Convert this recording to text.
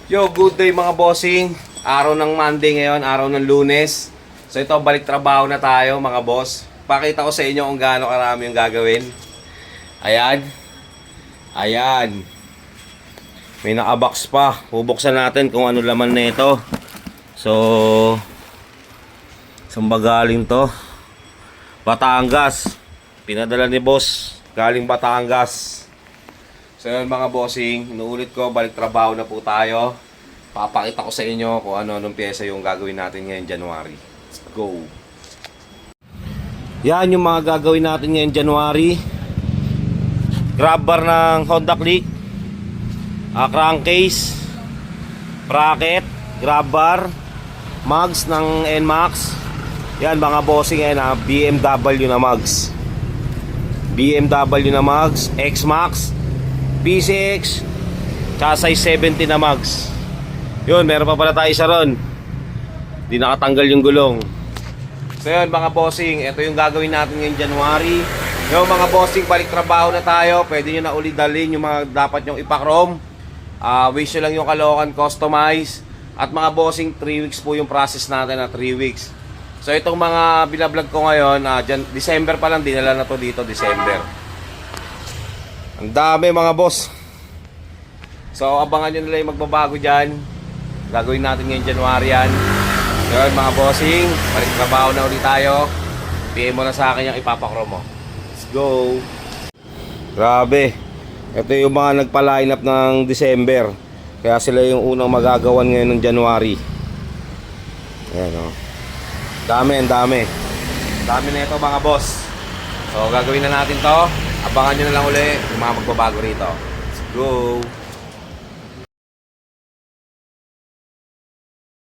Yo, good day mga bossing. Araw ng Monday ngayon, araw ng Lunes. So ito, balik trabaho na tayo mga boss. Pakita ko sa inyo kung gaano karami yung gagawin. Ayan. Ayan. May nakabox pa. Bubuksan natin kung ano laman na ito. So, saan ba galing to? Batangas. Pinadala ni boss. Galing Batangas. So yun mga bossing, inuulit ko, balik trabaho na po tayo. Papakita ko sa inyo kung ano-anong pyesa yung gagawin natin ngayon January. Let's go! Yan yung mga gagawin natin ngayon January. Grab bar ng Honda Click, crankcase, bracket, grab bar, mugs ng NMAX. Yan mga bossing, yan BMW na mugs. BMW na mugs, X-Max, PCX, tsaka size 70 na mags. Yun, meron pa pala tayo isa ron. Di nakatanggal yung gulong. So yun mga bossing, ito yung gagawin natin ngayong January. Yung mga bossing, balik trabaho na tayo. Pwede nyo na ulit dalhin yung mga dapat nyong ipakrom. Wish nyo lang yung Caloocan customize. At mga bossing, 3 weeks po yung process natin na 3 weeks. So itong mga binablog ko ngayon, December pa lang, dinala na to dito, December. Ang dami mga boss. So abangan nyo nila yung magbabago dyan. Gagawin natin ngayong January yan. So yun mga bossing, balik trabaho na ulit tayo. PM mo na sa akin yung ipapakro mo. Let's go. Grabe. Ito yung mga nagpa-line up ng December. Kaya sila yung unang magagawan ngayon ng January. Ayan o. Dami, ang dami. Dami na ito mga boss. So gagawin na natin to. Abangan nyo na lang uli yung mga magbabago rito. Let's go!